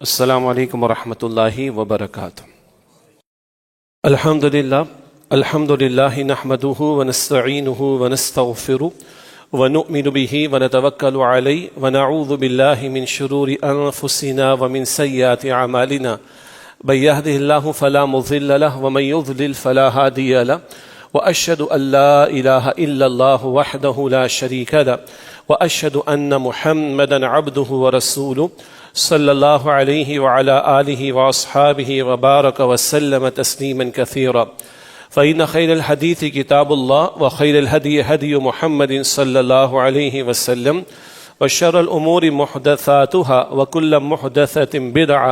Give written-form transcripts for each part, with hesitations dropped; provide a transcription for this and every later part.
السلام علیکم ورحمۃ اللہ وبرکاتہ۔ الحمد للہ نحمده ونستعینه ونستغفره ونؤمن به ونتوکل علیہ ونعوذ باللہ من شرور انفسنا ومن سیئات اعمالنا من یهده اللہ فلا مضل له ومن یضلل فلا هادی له واشهد ان لا الہ الا اللہ وحدہ لا شریک له واشهد ان محمدا عبدہ ورسولہ صلی اللہ علیہ وعلى آلہ واصحابہ وبارک وسلم تسلیما کثیرا فإن خیر الحدیث کتاب اللہ وخیر الہدی ہدی محمد صلی اللہ علیہ وسلم وشر الامور محدثاتها وکل محدثۃ بدعہ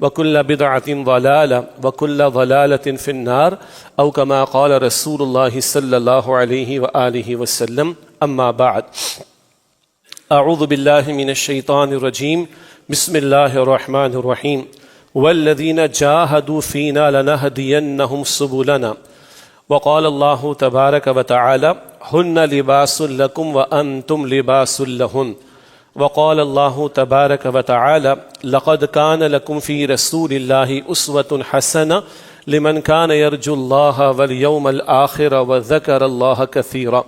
وکل بدعۃ ضلالہ وکل ضلالۃ فی النار او کما قال رسول اللہ صلی اللہ علیہ وآلہ وسلم اما بعد اعوذ باللہ من الشیطان الرجیم بسم اللہ الرحمن الرحیم والذین جاہدوا فینا لنہدینہم سبلنا وقال اللہ تبارک وتعالی ہن لباس لکم وانتم لباس لہن وقال اللہ تبارک وتعالی لقد کان لکم فی رسول اللہ اسوۃ حسنہ لمن کان یرجو اللہ والیوم الآخر وذکر اللہ کثیرا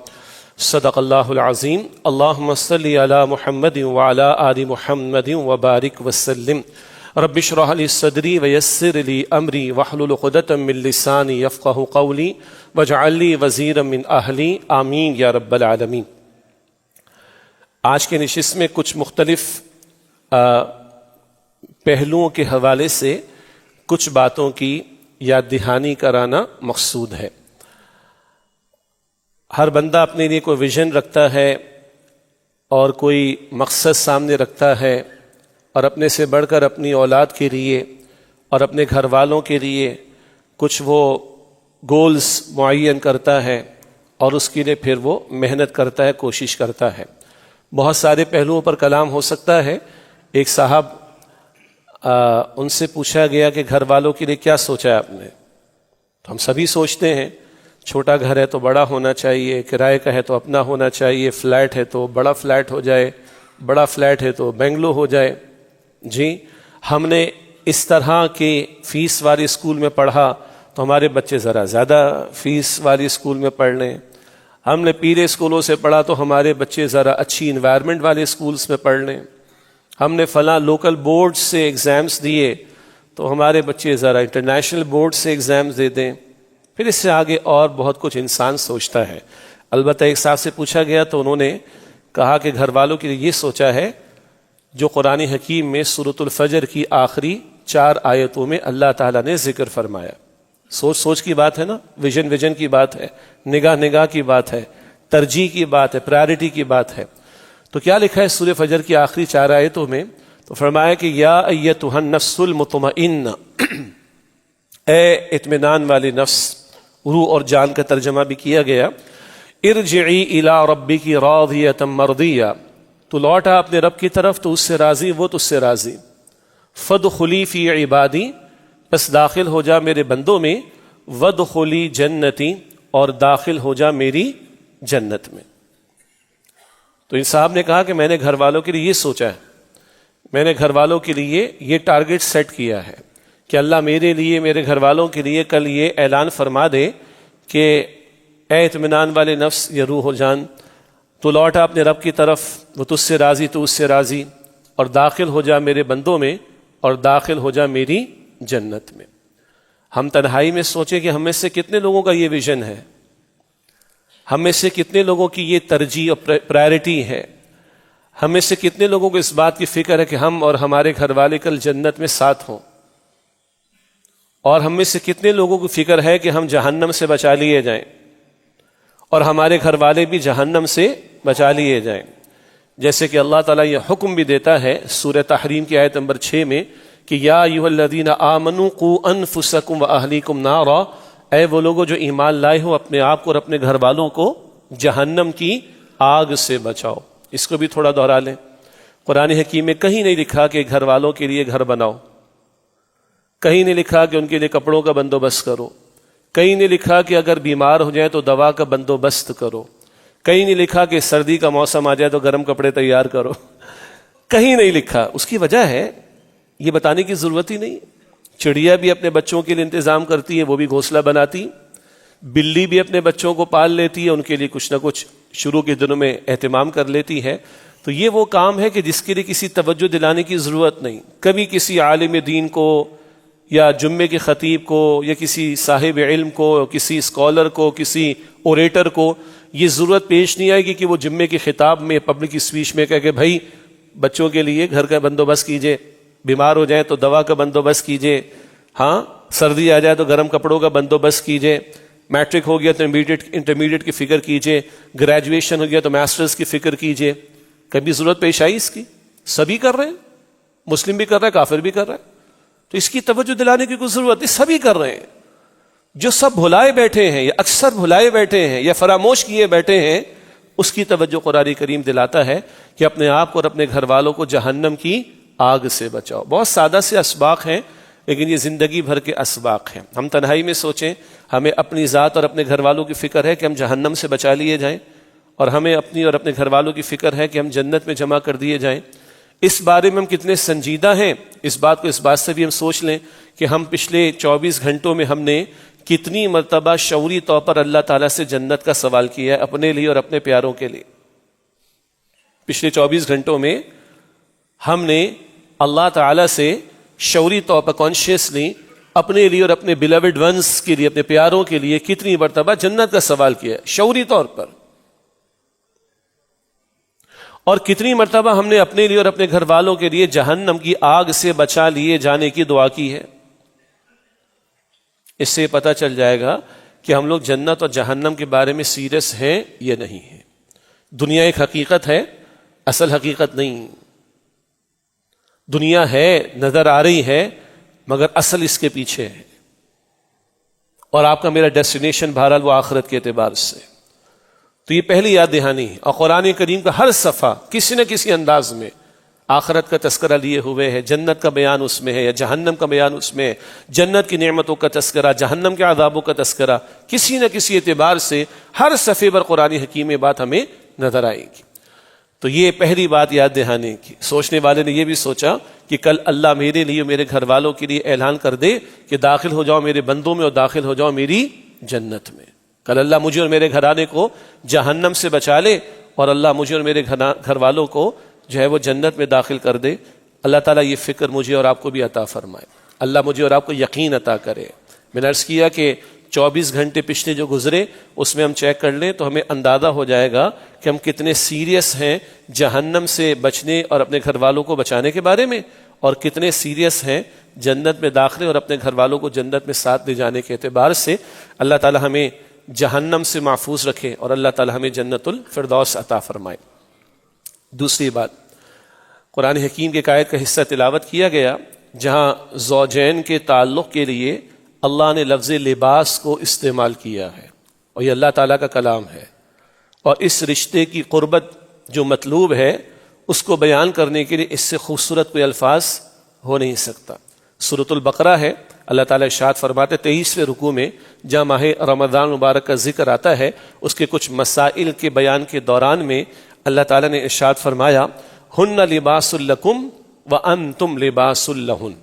صدق اللہ العظیم۔ اللہم صلی علی محمد وعلی آل محمد وبارک وسلم۔ رب اشرح لی صدری ویسر لی امری واحلل عقدۃ من لسانی یفقہوا قولی واجعل لی وزیرا من اہلی آمین یا رب العالمین۔ آج کے نشست میں کچھ مختلف پہلوؤں کے حوالے سے کچھ باتوں کی یاد دہانی کرانا مقصود ہے۔ ہر بندہ اپنے لیے کوئی ویژن رکھتا ہے اور کوئی مقصد سامنے رکھتا ہے، اور اپنے سے بڑھ کر اپنی اولاد کے لیے اور اپنے گھر والوں کے لیے کچھ وہ گولز معین کرتا ہے، اور اس کے لیے پھر وہ محنت کرتا ہے، کوشش کرتا ہے۔ بہت سارے پہلوؤں پر کلام ہو سکتا ہے۔ ایک صاحب ان سے پوچھا گیا کہ گھر والوں کے لیے کیا سوچا ہے آپ نے؟ تو ہم سبھی سوچتے ہیں، چھوٹا گھر ہے تو بڑا ہونا چاہیے، کرائے کا ہے تو اپنا ہونا چاہیے، فلیٹ ہے تو بڑا فلیٹ ہو جائے، بڑا فلیٹ ہے تو بنگلو ہو جائے۔ جی، ہم نے اس طرح کے فیس والی اسکول میں پڑھا تو ہمارے بچے ذرا زیادہ فیس والی اسکول میں پڑھ لیں، ہم نے پیرے اسکولوں سے پڑھا تو ہمارے بچے ذرا اچھی انوائرمنٹ والے اسکولس میں پڑھ لیں، ہم نے فلاں لوکل بورڈ سے ایگزامز دیے تو ہمارے بچے ذرا انٹرنیشنل بورڈ سے ایگزامز دے دیں۔ پھر اس سے آگے اور بہت کچھ انسان سوچتا ہے۔ البتہ ایک صاحب سے پوچھا گیا تو انہوں نے کہا کہ گھر والوں کے لیے یہ سوچا ہے جو قرآن حکیم میں سورۃ الفجر کی آخری 4 آیتوں میں اللہ تعالیٰ نے ذکر فرمایا۔ سوچ کی بات ہے نا، ویژن کی بات ہے، نگاہ کی بات ہے، ترجیح کی بات ہے، پرائرٹی کی بات ہے۔ تو کیا لکھا ہے سورہ فجر کی آخری 4 آیتوں میں؟ تو فرمایا کہ یا ایتھا النفس المطمئنہ، اے اطمینان والی نفس، روح اور جان کا ترجمہ بھی کیا گیا، ارجعی الی ربک راضیۃ مرضیہ، تو لوٹا اپنے رب کی طرف تو اس سے راضی، وہ تو اس سے راضی، فادخلی فی عبادی، بس داخل ہو جا میرے بندوں میں، وادخلی جنتی، اور داخل ہو جا میری جنت میں۔ تو ان صاحب نے کہا کہ میں نے گھر والوں کے لیے یہ سوچا ہے، میں نے گھر والوں کے لیے یہ ٹارگٹ سیٹ کیا ہے کہ اللہ میرے لیے، میرے گھر والوں کے لیے کل یہ اعلان فرما دے کہ اے اطمینان والے نفس یا روح و جان، تو لوٹا اپنے رب کی طرف، وہ تجھ سے راضی، تو اس سے راضی، اور داخل ہو جا میرے بندوں میں، اور داخل ہو جا میری جنت میں۔ ہم تنہائی میں سوچیں کہ ہم میں سے کتنے لوگوں کا یہ ویژن ہے، ہم میں سے کتنے لوگوں کی یہ ترجیح اور پرائرٹی ہے، ہم میں سے کتنے لوگوں کو اس بات کی فکر ہے کہ ہم اور ہمارے گھر والے کل جنت میں ساتھ ہوں، اور ہم میں سے کتنے لوگوں کو فکر ہے کہ ہم جہنم سے بچا لیے جائیں اور ہمارے گھر والے بھی جہنم سے بچا لیے جائیں۔ جیسے کہ اللہ تعالیٰ یہ حکم بھی دیتا ہے سورہ تحریم کی آیت نمبر 6 میں کہ یا ایھا الذین آمنوا قوا انفسکم واہلیکم نارا، اے وہ لوگوں جو ایمان لائے ہو، اپنے آپ کو اور اپنے گھر والوں کو جہنم کی آگ سے بچاؤ۔ اس کو بھی تھوڑا دہرا لیں، قرآن حکیم میں کہیں نہیں لکھا کہ گھر والوں کے لیے گھر بناؤ، کہیں نہیں لکھا کہ ان کے لیے کپڑوں کا بندوبست کرو، کہیں نہیں لکھا کہ اگر بیمار ہو جائیں تو دوا کا بندوبست کرو، کہیں نہیں لکھا کہ سردی کا موسم آ جائے تو گرم کپڑے تیار کرو، کہیں نہیں لکھا۔ اس کی وجہ ہے یہ بتانے کی ضرورت ہی نہیں. چڑیا بھی اپنے بچوں کے لیے انتظام کرتی ہے, وہ بھی گھونسلہ بناتی. بلی بھی اپنے بچوں کو پال لیتی ہے, ان کے لیے کچھ نہ کچھ شروع کے دنوں میں اہتمام کر لیتی ہے. تو یہ وہ کام ہے کہ جس کے لیے کسی توجہ دلانے کی ضرورت نہیں. کبھی کسی عالم دین کو یا جمعے کے خطیب کو یا کسی صاحب علم کو, کسی اسکالر کو, کسی اوریٹر کو یہ ضرورت پیش نہیں آئے گی کہ وہ جمعے کے خطاب میں, پبلک اسپیچ میں کہہ کہ بھائی بچوں کے لیے گھر کا بندوبست کیجئے, بیمار ہو جائیں تو دوا کا بندوبست کیجئے, ہاں سردی آ جائے تو گرم کپڑوں کا بندوبست کیجئے, میٹرک ہو گیا تو انٹرمیڈیٹ کی فکر کیجئے, گریجویشن ہو گیا تو ماسٹرز کی فکر کیجئے. کبھی ضرورت پیش آئی اس کی؟ سبھی کر رہے ہیں, مسلم بھی کر رہا ہے, کافر بھی کر رہا ہے. تو اس کی توجہ دلانے کی کوئی ضرورت نہیں, سبھی کر رہے ہیں. جو سب بھلائے بیٹھے ہیں یا اکثر بھلائے بیٹھے ہیں یا فراموش کیے بیٹھے ہیں, اس کی توجہ قرآن کریم دلاتا ہے کہ اپنے آپ کو اور اپنے گھر والوں کو جہنم کی آگ سے بچاؤ. بہت سادہ سے اسباق ہیں لیکن یہ زندگی بھر کے اسباق ہیں. ہم تنہائی میں سوچیں, ہمیں اپنی ذات اور اپنے گھر والوں کی فکر ہے کہ ہم جہنم سے بچا لیے جائیں, اور ہمیں اپنی اور اپنے گھر والوں کی فکر ہے کہ ہم جنت میں جمع کر دیے جائیں. اس بارے میں ہم کتنے سنجیدہ ہیں, اس بات کو اس بات سے بھی ہم سوچ لیں کہ ہم پچھلے 24 گھنٹوں میں ہم نے کتنی مرتبہ شعوری طور پر اللہ تعالیٰ سے جنت کا سوال کیا ہے اپنے لیے اور اپنے پیاروں کے لیے. پچھلے 24 گھنٹوں میں ہم نے اللہ تعالیٰ سے شعوری طور پر کانشیسلی اپنے لیے اور اپنے بیلوڈ ونس کے لیے, اپنے پیاروں کے لیے کتنی مرتبہ جنت کا سوال کیا ہے شعوری طور پر, اور کتنی مرتبہ ہم نے اپنے لیے اور اپنے گھر والوں کے لیے جہنم کی آگ سے بچا لیے جانے کی دعا کی ہے. اس سے پتہ چل جائے گا کہ ہم لوگ جنت اور جہنم کے بارے میں سیریس ہیں یا نہیں ہیں. دنیا ایک حقیقت ہے, اصل حقیقت نہیں. دنیا ہے, نظر آ رہی ہے, مگر اصل اس کے پیچھے ہے. اور آپ کا میرا ڈیسٹینیشن بہرحال وہ آخرت کے اعتبار سے. تو یہ پہلی یاد دہانی ہے. اور قرآن کریم کا ہر صفحہ کسی نہ کسی انداز میں آخرت کا تذکرہ لیے ہوئے ہے, جنت کا بیان اس میں ہے یا جہنم کا بیان اس میں ہے, جنت کی نعمتوں کا تذکرہ, جہنم کے عذابوں کا تذکرہ, کسی نہ کسی اعتبار سے ہر صفحے پر قرآن حکیم میں بات ہمیں نظر آئے گی. تو یہ پہلی بات یاد دہانے کی. سوچنے والے نے یہ بھی سوچا کہ کل اللہ میرے لیے میرے گھر والوں کے لیے اعلان کر دے کہ داخل ہو جاؤ میرے بندوں میں اور داخل ہو جاؤ میری جنت میں. کل اللہ مجھے اور میرے گھرانے کو جہنم سے بچا لے اور اللہ مجھے اور میرے گھر والوں کو جو ہے وہ جنت میں داخل کر دے. اللہ تعالیٰ یہ فکر مجھے اور آپ کو بھی عطا فرمائے. اللہ مجھے اور آپ کو یقین عطا کرے. میں نے عرض کیا کہ 24 گھنٹے پچھلے جو گزرے اس میں ہم چیک کر لیں تو ہمیں اندازہ ہو جائے گا کہ ہم کتنے سیریس ہیں جہنم سے بچنے اور اپنے گھر والوں کو بچانے کے بارے میں, اور کتنے سیریس ہیں جنت میں داخلے اور اپنے گھر والوں کو جنت میں ساتھ لے جانے کے اعتبار سے. اللہ تعالیٰ ہمیں جہنم سے محفوظ رکھے اور اللہ تعالیٰ ہمیں جنت الفردوس عطا فرمائے. دوسری بات, قرآن حکیم کے آیت کا حصہ تلاوت کیا گیا جہاں زوجین کے تعلق کے لیے اللہ نے لفظ لباس کو استعمال کیا ہے, اور یہ اللہ تعالیٰ کا کلام ہے, اور اس رشتے کی قربت جو مطلوب ہے اس کو بیان کرنے کے لیے اس سے خوبصورت کوئی الفاظ ہو نہیں سکتا. سورۃ البقرہ ہے, اللہ تعالیٰ ارشاد فرماتے 23ویں رکوع میں جہاں ماہ رمضان مبارک کا ذکر آتا ہے, اس کے کچھ مسائل کے بیان کے دوران میں اللہ تعالیٰ نے ارشاد فرمایا ہن لباس لکم وانتم لباس لہن.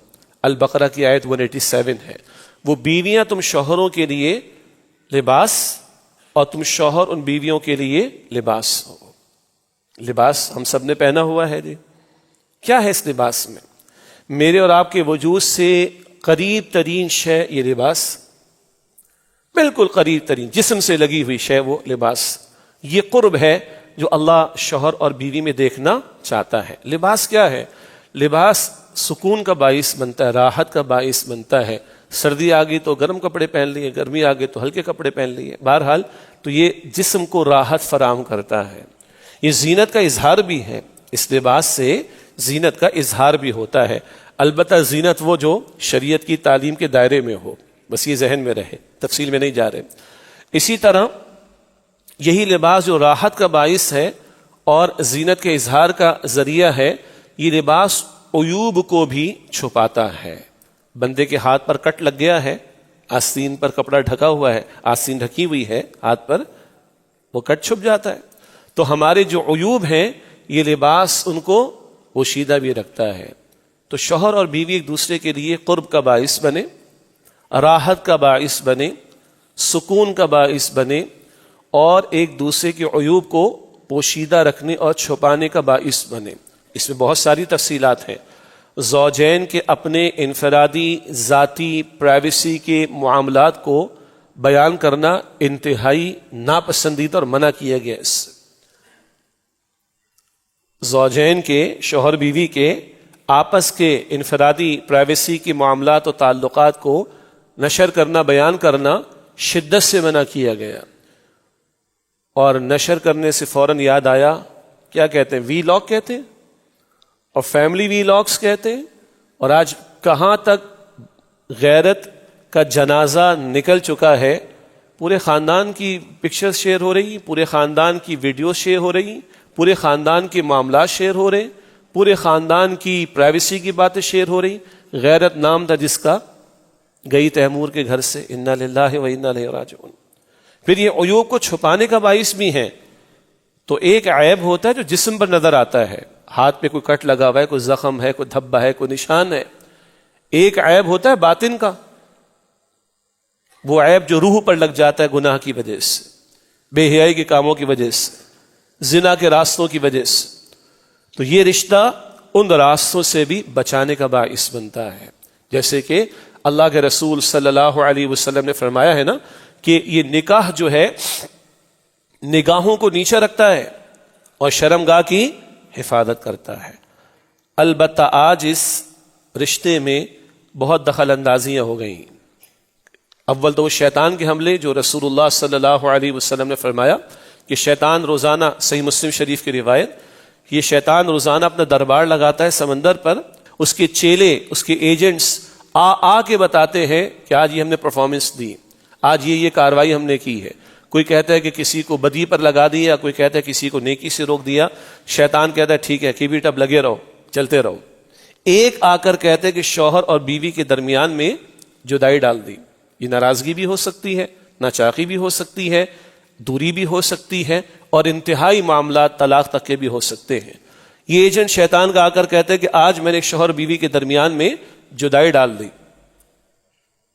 البقرہ کی آیت 187 ہے. وہ بیویاں تم شوہروں کے لیے لباس اور تم شوہر ان بیویوں کے لیے لباس ہو. لباس ہم سب نے پہنا ہوا ہے جی. کیا ہے اس لباس میں؟ میرے اور آپ کے وجود سے قریب ترین شے یہ لباس, بالکل قریب ترین جسم سے لگی ہوئی شے وہ لباس. یہ قرب ہے جو اللہ شوہر اور بیوی میں دیکھنا چاہتا ہے. لباس کیا ہے؟ لباس سکون کا باعث بنتا ہے, راحت کا باعث بنتا ہے. سردی آ گئی تو گرم کپڑے پہن لیے, گرمی آ گئی تو ہلکے کپڑے پہن لیے. بہرحال تو یہ جسم کو راحت فراہم کرتا ہے. یہ زینت کا اظہار بھی ہے, اس لباس سے زینت کا اظہار بھی ہوتا ہے. البتہ زینت وہ جو شریعت کی تعلیم کے دائرے میں ہو, بس یہ ذہن میں رہے, تفصیل میں نہیں جا رہے. اسی طرح یہی لباس جو راحت کا باعث ہے اور زینت کے اظہار کا ذریعہ ہے, یہ لباس عیوب کو بھی چھپاتا ہے. بندے کے ہاتھ پر کٹ لگ گیا ہے, آستین پر کپڑا ڈھکا ہوا ہے, آستین ڈھکی ہوئی ہے ہاتھ پر, وہ کٹ چھپ جاتا ہے. تو ہمارے جو عیوب ہیں یہ لباس ان کو پوشیدہ بھی رکھتا ہے. تو شوہر اور بیوی ایک دوسرے کے لیے قرب کا باعث بنے، راحت کا باعث بنے، سکون کا باعث بنے، اور ایک دوسرے کے عیوب کو پوشیدہ رکھنے اور چھپانے کا باعث بنے۔ اس میں بہت ساری تفصیلات ہیں۔ زوجین کے اپنے انفرادی ذاتی پرائیویسی کے معاملات کو بیان کرنا انتہائی ناپسندیدہ اور منع کیا گیا اس سے۔ زوجین کے، شوہر بیوی کے آپس کے انفرادی پرائیویسی کے معاملات و تعلقات کو نشر کرنا، بیان کرنا شدت سے منع کیا گیا۔ اور نشر کرنے سے فوراً یاد آیا، کیا کہتے ہیں، وی لاگ کہتے ہیں اور فیملی وی لاگس کہتے ہیں، اور آج کہاں تک غیرت کا جنازہ نکل چکا ہے۔ پورے خاندان کی پکچرز شیئر ہو رہی، پورے خاندان کی ویڈیوز شیئر ہو رہی، پورے خاندان کے معاملات شیئر ہو رہے، پورے خاندان کی پرائیویسی کی باتیں شیئر ہو رہی۔ غیرت نام تھا جس کا، گئی تیمور کے گھر سے، انا للہ و انا الیہ راجعون۔ پھر یہ عیوب کو چھپانے کا باعث بھی ہے۔ تو ایک عیب ہوتا ہے جو جسم پر نظر آتا ہے، ہاتھ پہ کوئی کٹ لگا ہوا ہے، کوئی زخم ہے، کوئی دھبا ہے، کوئی نشان ہے۔ ایک عیب ہوتا ہے باطن کا، وہ عیب جو روح پر لگ جاتا ہے گناہ کی وجہ سے، بے حیائی کے کاموں کی وجہ سے، زنا کے راستوں کی وجہ سے۔ تو یہ رشتہ ان راستوں سے بھی بچانے کا باعث بنتا ہے، جیسے کہ اللہ کے رسول صلی اللہ علیہ وسلم نے فرمایا ہے نا کہ یہ نکاح جو ہے نگاہوں کو نیچے رکھتا ہے اور شرمگاہ کی حفاظت کرتا ہے۔ البتہ آج اس رشتے میں بہت دخل اندازیاں ہو گئیں۔ اول تو وہ شیطان کے حملے جو رسول اللہ صلی اللہ علیہ وسلم نے فرمایا کہ شیطان روزانہ، صحیح مسلم شریف کی روایت، یہ شیطان روزانہ اپنا دربار لگاتا ہے سمندر پر، اس کے چیلے، اس کے ایجنٹس آ کے بتاتے ہیں کہ آج یہ ہم نے پرفارمنس دی، آج یہ کاروائی ہم نے کی ہے۔ کوئی کہتا ہے کہ کسی کو بدی پر لگا دیا، کوئی کہتا ہے کسی کو نیکی سے روک دیا۔ شیطان کہتا ہے ٹھیک ہے، کیپ اٹ اپ، لگے رہو، چلتے رہو۔ ایک آ کر کہتے ہیں کہ شوہر اور بیوی کے درمیان میں جدائی ڈال دی۔ یہ ناراضگی بھی ہو سکتی ہے، ناچاقی بھی ہو سکتی ہے، دوری بھی ہو سکتی ہے، اور انتہائی معاملات طلاق تک کے بھی ہو سکتے ہیں۔ یہ ایجنٹ شیطان کا آ کر کہتے ہیں کہ آج میں نے شوہر بیوی کے درمیان میں جدائی ڈال دی،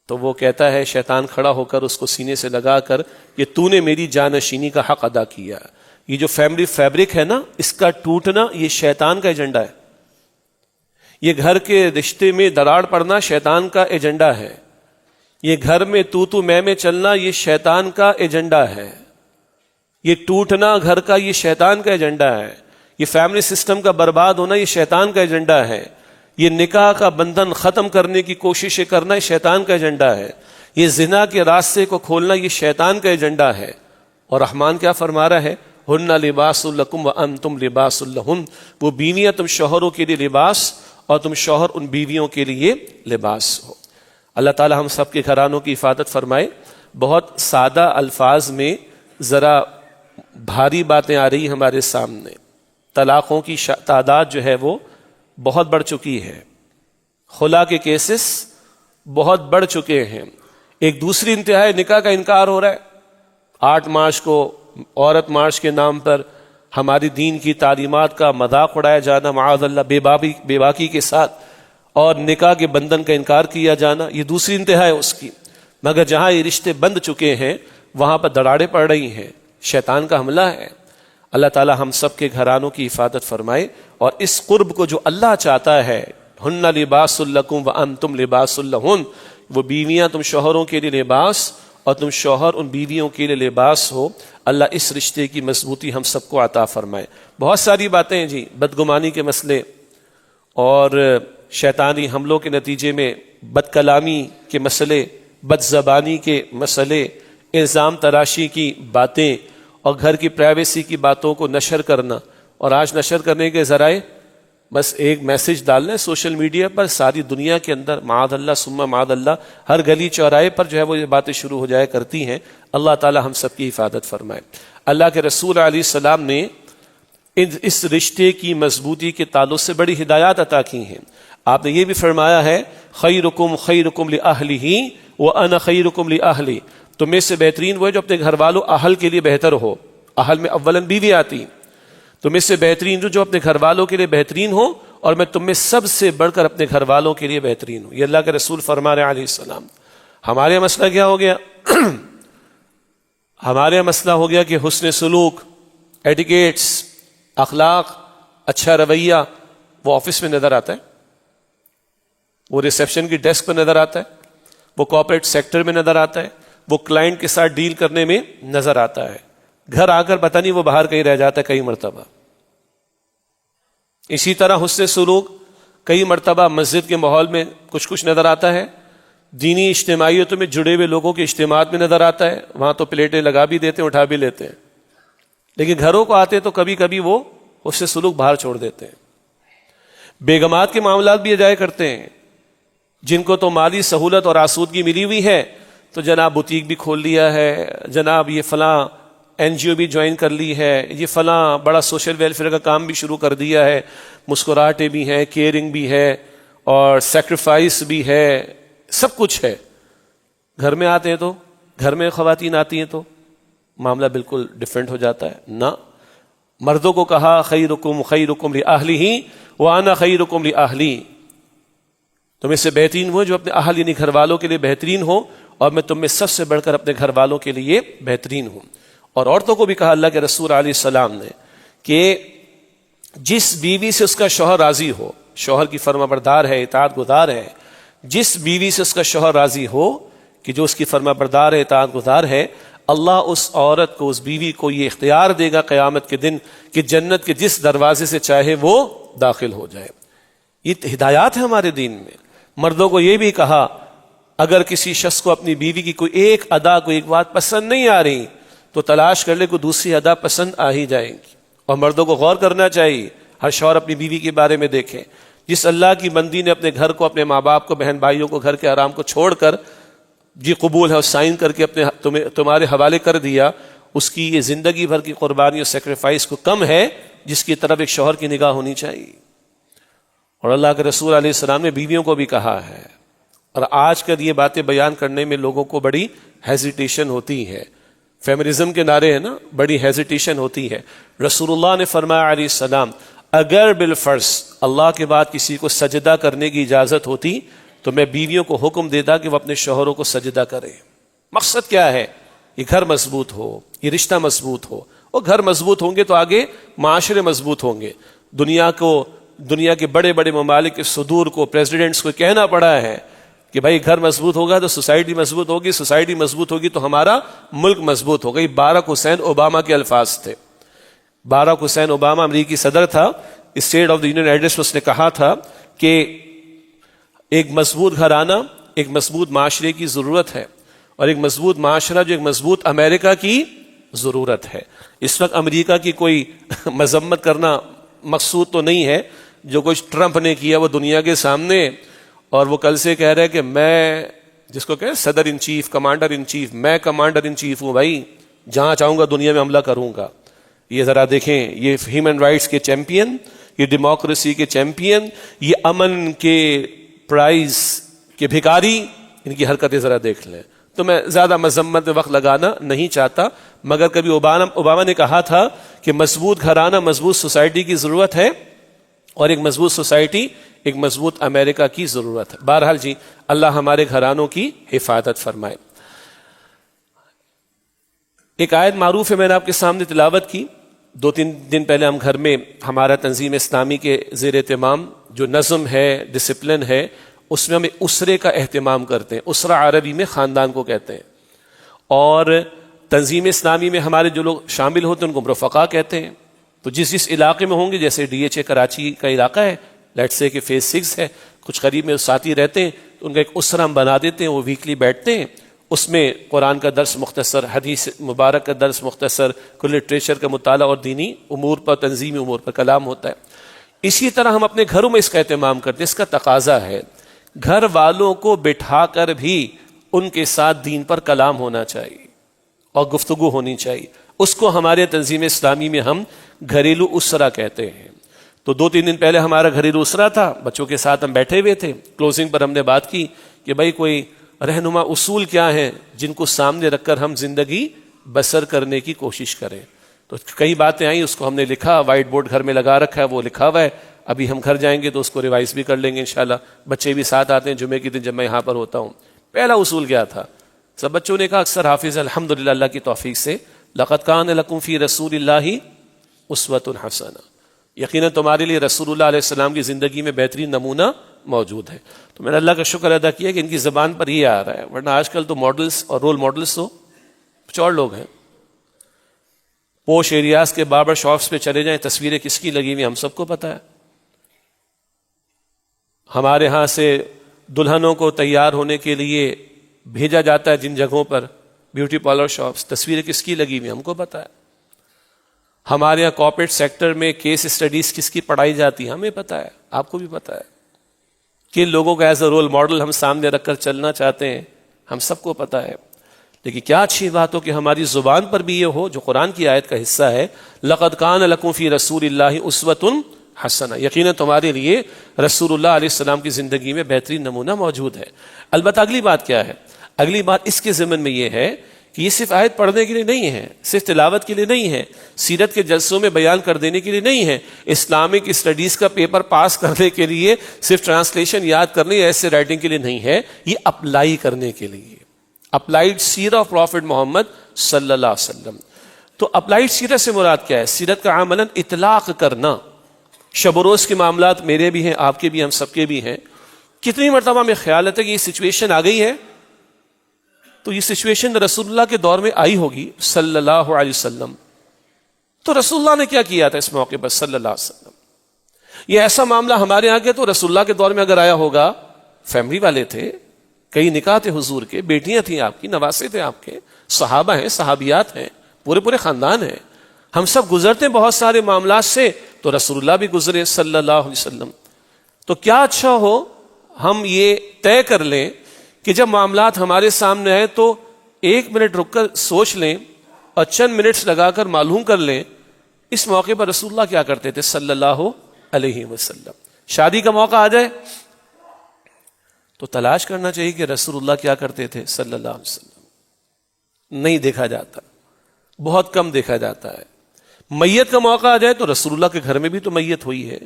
تو وہ کہتا ہے، شیطان کھڑا ہو کر اس کو سینے سے لگا کر، کہ تو نے میری جانشینی کا حق ادا کیا۔ یہ جو فیملی فیبرک ہے نا، اس کا ٹوٹنا یہ شیطان کا ایجنڈا ہے۔ یہ گھر کے رشتے میں دراڑ پڑنا شیطان کا ایجنڈا ہے۔ یہ گھر میں تو میں چلنا یہ شیطان کا ایجنڈا ہے۔ یہ ٹوٹنا گھر کا یہ شیطان کا ایجنڈا ہے۔ یہ فیملی سسٹم کا برباد ہونا یہ شیطان کا ایجنڈا ہے۔ یہ نکاح کا بندھن ختم کرنے کی کوششیں کرنا یہ شیطان کا ایجنڈا ہے۔ یہ زنا کے راستے کو کھولنا یہ شیطان کا ایجنڈا ہے۔ اور رحمان کیا فرما رہا ہے؟ ہن لباس لکم وانتم لباس لہن، وہ بیویاں تم شوہروں کے لیے لباس اور تم شوہر ان بیویوں کے لیے لباس ہو۔ اللہ تعالی ہم سب کے گھرانوں کی حفاظت فرمائے۔ بہت سادہ الفاظ میں ذرا بھاری باتیں آ رہی ہمارے سامنے۔ طلاقوں کی تعداد جو ہے وہ بہت بڑھ چکی ہے، خلا کے کیسز بہت بڑھ چکے ہیں۔ ایک دوسری انتہا ہے، نکاح کا انکار ہو رہا ہے۔ 8 مارچ کو عورت مارچ کے نام پر ہماری دین کی تعلیمات کا مذاق اڑایا جانا، معاذ اللہ بے باکی کے ساتھ، اور نکاح کے بندھن کا انکار کیا جانا، یہ دوسری انتہا ہے اس کی۔ مگر جہاں یہ رشتے بند چکے ہیں وہاں پر دراڑیں پڑ رہی ہیں، شیطان کا حملہ ہے۔ اللہ تعالی ہم سب کے گھرانوں کی حفاظت فرمائے، اور اس قرب کو جو اللہ چاہتا ہے، ہن لباس لکم وانتم لباس لہن، وہ بیویاں تم شوہروں کے لیے لباس اور تم شوہر ان بیویوں کے لیے لباس ہو۔ اللہ اس رشتے کی مضبوطی ہم سب کو عطا فرمائے۔ بہت ساری باتیں ہیں جی، بدگمانی کے مسئلے اور شیطانی حملوں کے نتیجے میں بد کلامی کے مسئلے، بد زبانی کے مسئلے، الزام تراشی کی باتیں، اور گھر کی پرائیویسی کی باتوں کو نشر کرنا۔ اور آج نشر کرنے کے ذرائع، بس ایک میسج ڈالنا ہے سوشل میڈیا پر، ساری دنیا کے اندر معاذ اللہ ثم معاذ اللہ ہر گلی چوراہے پر جو ہے وہ یہ باتیں شروع ہو جایا کرتی ہیں۔ اللہ تعالی ہم سب کی حفاظت فرمائے۔ اللہ کے رسول علیہ السلام نے اس رشتے کی مضبوطی کے تعلق سے بڑی ہدایات عطا کی ہیں۔ آپ نے یہ بھی فرمایا ہے، خیرکم خیرکم لأہلہ وانا خیرکم لأہلی، تم میں سے بہترین وہ ہے جو اپنے گھر والوں اہل کے لیے بہتر ہو۔ اہل میں اولاً بیوی آتی، تم میں سے بہترین جو اپنے گھر والوں کے لیے بہترین ہو اور میں تم میں سب سے بڑھ کر اپنے گھر والوں کے لیے بہترین ہوں. یہ اللہ کے رسول فرما رہے علیہ السلام. ہمارے مسئلہ کیا ہو گیا؟ ہمارے مسئلہ ہو گیا کہ حسن سلوک، ایٹیکیٹس، اخلاق، اچھا رویہ وہ آفس میں نظر آتا ہے، وہ ریسیپشن کی ڈیسک پر نظر آتا ہے، وہ کارپوریٹ سیکٹر میں نظر آتا ہے، وہ کلائنٹ کے ساتھ ڈیل کرنے میں نظر آتا ہے. گھر آ کر پتہ نہیں وہ باہر کہیں رہ جاتا ہے کئی مرتبہ. اسی طرح حسن سلوک کئی مرتبہ مسجد کے ماحول میں کچھ نظر آتا ہے، دینی اجتماعیتوں میں جڑے ہوئے لوگوں کے اجتماعات میں نظر آتا ہے، وہاں تو پلیٹیں لگا بھی دیتے ہیں، اٹھا بھی لیتے ہیں، لیکن گھروں کو آتے تو کبھی کبھی وہ حسن سلوک باہر چھوڑ دیتے ہیں. بیگمات کے معاملات بھی اجائے کرتے ہیں، جن کو تو مالی سہولت اور آسودگی ملی ہوئی ہے تو جناب بوتیک بھی کھول لیا ہے، جناب یہ فلاں این جی او بھی جوائن کر لی ہے، یہ فلاں بڑا سوشل ویلفیئر کا کام بھی شروع کر دیا ہے، مسکراہٹیں بھی ہیں، کیئرنگ بھی ہے اور سیکریفائس بھی ہے، سب کچھ ہے. گھر میں آتے ہیں تو گھر میں خواتین آتی ہیں تو معاملہ بالکل ڈفرینٹ ہو جاتا ہے. نہ، مردوں کو کہا خیرکم خیرکم لأہلہ وانا خیرکم لأہلی، تم اس سے بہترین ہو جو اپنے اہل یعنی گھر والوں کے لیے بہترین ہو، اور میں تم میں سب سے بڑھ کر اپنے گھر والوں کے لیے بہترین ہوں. اور عورتوں کو بھی کہا اللہ کے رسول علیہ السلام نے کہ جس بیوی سے اس کا شوہر راضی ہو، شوہر کی فرما بردار ہے، اطاعت گزار ہے، جس بیوی سے اس کا شوہر راضی ہو کہ جو اس کی فرما بردار ہے، اطاعت گزار ہے، اللہ اس عورت کو، اس بیوی کو یہ اختیار دے گا قیامت کے دن کہ جنت کے جس دروازے سے چاہے وہ داخل ہو جائے. یہ ہدایات ہے ہمارے دین میں. مردوں کو یہ بھی کہا اگر کسی شخص کو اپنی بیوی کی کوئی ایک ادا، کوئی ایک بات پسند نہیں آ رہی تو تلاش کر لے، کوئی دوسری ادا پسند آ ہی جائے گی. اور مردوں کو غور کرنا چاہیے، ہر شوہر اپنی بیوی کے بارے میں دیکھیں. جس اللہ کی بندی نے اپنے گھر کو، اپنے ماں باپ کو، بہن بھائیوں کو، گھر کے آرام کو چھوڑ کر جی قبول ہے اور سائن کر کے اپنے تمہارے حوالے کر دیا، اس کی یہ زندگی بھر کی قربانی اور سیکریفائس کو کم ہے جس کی طرف ایک شوہر کی نگاہ ہونی چاہیے. اور اللہ کے رسول علیہ السلام نے بیویوں کو بھی کہا ہے. اور آج کل یہ باتیں بیان کرنے میں لوگوں کو بڑی ہیزیٹیشن ہوتی ہے، فیمنزم کے نعرے ہیں نا، بڑی ہیزیٹیشن ہوتی ہے. رسول اللہ نے فرمایا علیہ السلام اگر بالفرض اللہ کے بعد کسی کو سجدہ کرنے کی اجازت ہوتی تو میں بیویوں کو حکم دیتا کہ وہ اپنے شوہروں کو سجدہ کرے. مقصد کیا ہے؟ یہ گھر مضبوط ہو، یہ رشتہ مضبوط ہو. اور گھر مضبوط ہوں گے تو آگے معاشرے مضبوط ہوں گے. دنیا کے بڑے بڑے ممالک کے صدور کو، پریزیڈنٹس کو کہنا پڑا ہے کہ بھائی گھر مضبوط ہوگا تو سوسائٹی مضبوط ہوگی، سوسائٹی مضبوط ہوگی تو ہمارا ملک مضبوط ہوگا. یہ باراک حسین اوباما کے الفاظ تھے. باراک حسین اوباما امریکی صدر تھا. State of the union address میں اس نے کہا تھا کہ ایک مضبوط گھرانہ ایک مضبوط معاشرے کی ضرورت ہے، اور ایک مضبوط معاشرہ جو ایک مضبوط امریکہ کی ضرورت ہے. اس وقت امریکہ کی کوئی مذمت کرنا مقصود تو نہیں ہے، جو کچھ ٹرمپ نے کیا وہ دنیا کے سامنے، اور وہ کل سے کہہ رہا ہے کہ میں، جس کو کہ صدر in chief, commander in chief, میں کمانڈر ان چیف ہوں بھائی، جہاں چاہوں گا دنیا میں حملہ کروں گا. یہ ذرا دیکھیں، یہ ہیومن رائٹس کے چیمپئن، یہ ڈیموکریسی کے چیمپئن، یہ امن کے پرائز کے بھکاری، ان کی حرکتیں ذرا دیکھ لیں. تو میں زیادہ مذمت میں وقت لگانا نہیں چاہتا، مگر کبھی اوباما نے کہا تھا کہ مضبوط گھرانہ مضبوط سوسائٹی کی ضرورت ہے، اور ایک مضبوط سوسائٹی ایک مضبوط امریکہ کی ضرورت ہے. بہرحال جی، اللہ ہمارے گھرانوں کی حفاظت فرمائے. ایک آیت معروف ہے، میں نے آپ کے سامنے تلاوت کی. 2-3 دن پہلے ہم گھر میں ہمارا تنظیم اسلامی کے زیر اہتمام جو نظم ہے، ڈسپلن ہے، اس میں ہم اسرے کا اہتمام کرتے ہیں. اسرہ عربی میں خاندان کو کہتے ہیں، اور تنظیم اسلامی میں ہمارے جو لوگ شامل ہوتے ہیں ان کو رفقا کہتے ہیں. تو جس علاقے میں ہوں گے، جیسے ڈی ایچ اے کراچی کا علاقہ ہے، لیٹ سے کہ فیز 6 ہے، کچھ قریب میں ساتھی رہتے ہیں، تو ان کا ایک اسرہ ہم بنا دیتے ہیں. وہ ویکلی بیٹھتے ہیں، اس میں قرآن کا درس مختصر، حدیث مبارک کا درس مختصر، کوئی لٹریچر کا مطالعہ اور دینی امور پر، تنظیمی امور پر کلام ہوتا ہے. اسی طرح ہم اپنے گھروں میں اس کا اہتمام کرتے ہیں. اس کا تقاضا ہے گھر والوں کو بٹھا کر بھی ان کے ساتھ دین پر کلام ہونا چاہیے اور گفتگو ہونی چاہیے. اس کو ہمارے تنظیم اسلامی میں ہم گھریلو اسرہ کہتے ہیں. تو 2-3 دن پہلے ہمارا گھریلو اسرہ تھا، بچوں کے ساتھ ہم بیٹھے ہوئے تھے. کلوزنگ پر ہم نے بات کی کہ بھائی کوئی رہنما اصول کیا ہیں جن کو سامنے رکھ کر ہم زندگی بسر کرنے کی کوشش کریں. تو کئی باتیں آئیں، اس کو ہم نے لکھا، وائٹ بورڈ گھر میں لگا رکھا ہے، وہ لکھا ہوا ہے. ابھی ہم گھر جائیں گے تو اس کو ریوائز بھی کر لیں گے انشاءاللہ. بچے بھی ساتھ آتے ہیں جمعے کے دن جب میں یہاں پر ہوتا ہوں. پہلا اصول کیا تھا؟ سب بچوں نے کہا اکثر حافظ الحمدللہ اللہ کی توفیق سے لقد کان لکم فی رسول اللہ اسوۃ حسنہ، یقیناً تمہارے لیے رسول اللہ علیہ السلام کی زندگی میں بہترین نمونہ موجود ہے. تو میں نے اللہ کا شکر ادا کیا کہ ان کی زبان پر یہ آ رہا ہے، ورنہ آج کل تو ماڈلز اور رول ماڈلز تو کچھ اور لوگ ہیں. پوش ایریاز کے باربر شاپس پہ چلے جائیں، تصویریں کس کی لگی ہوئی ہم سب کو پتہ ہے. ہمارے ہاں سے دلہنوں کو تیار ہونے کے لیے بھیجا جاتا ہے جن جگہوں پر بیوٹی پارلر شاپس، تصویریں کس کی لگی ہوئی ہم کو پتہ ہے. ہمارے یہاں کارپوریٹ سیکٹر میں کیس اسٹڈیز کس کی پڑھائی جاتی ہے ہمیں پتہ ہے، آپ کو بھی پتہ ہے. کن لوگوں کا ایز اے رول ماڈل ہم سامنے رکھ کر چلنا چاہتے ہیں ہم سب کو پتہ ہے. لیکن کیا اچھی بات ہو کہ ہماری زبان پر بھی یہ ہو جو قرآن کی آیت کا حصہ ہے، لقد کان لکم فی رسول اللہ اسوۃ حسنہ، یقیناً تمہارے لیے رسول اللہ علیہ السلام کی زندگی میں بہترین نمونہ موجود ہے. البتہ اگلی بات کیا ہے؟ اگلی بات اس کے ضمن میں یہ ہے کہ یہ صرف آیت پڑھنے کے لیے نہیں ہے، صرف تلاوت کے لیے نہیں ہے، سیرت کے جلسوں میں بیان کر دینے کے لیے نہیں ہے، اسلامک اسٹڈیز کا پیپر پاس کرنے کے لیے صرف ٹرانسلیشن یاد کرنے یا ایسے رائٹنگ کے لیے نہیں ہے، یہ اپلائی کرنے کے لیے. اپلائیڈ سیرت آف پروفٹ محمد صلی اللہ علیہ وسلم. تو اپلائیڈ سیرت سے مراد کیا ہے؟ سیرت کا عملاً اطلاق کرنا. شب و روز کے معاملات میرے بھی ہیں، آپ کے بھی، ہم سب کے بھی ہیں. کتنی مرتبہ میں خیال ہے کہ یہ سچویشن آ گئی ہے، تو یہ سچویشن رسول اللہ کے دور میں آئی ہوگی صلی اللہ علیہ وسلم. تو رسول اللہ نے کیا کیا تھا اس موقع پر صلی اللہ علیہ وسلم؟ یہ ایسا معاملہ ہمارے یہاں کے تو رسول اللہ کے دور میں اگر آیا ہوگا، فیملی والے تھے، کئی نکاح تھے حضور کے، بیٹیاں تھیں آپ کی، نواسے تھے آپ کے، صحابہ ہیں، صحابیات ہیں، پورے خاندان ہیں. ہم سب گزرتے ہیں بہت سارے معاملات سے، تو رسول اللہ بھی گزرے صلی اللہ علیہ وسلم. تو کیا اچھا ہو ہم یہ طے کر لیں کہ جب معاملات ہمارے سامنے آئے تو 1 منٹ رک کر سوچ لیں اور چند منٹس لگا کر معلوم کر لیں اس موقع پر رسول اللہ کیا کرتے تھے صلی اللہ علیہ وسلم. شادی کا موقع آ جائے تو تلاش کرنا چاہیے کہ رسول اللہ کیا کرتے تھے صلی اللہ علیہ وسلم. نہیں دیکھا جاتا، بہت کم دیکھا جاتا ہے. میت کا موقع آ جائے تو رسول اللہ کے گھر میں بھی تو میت ہوئی ہے،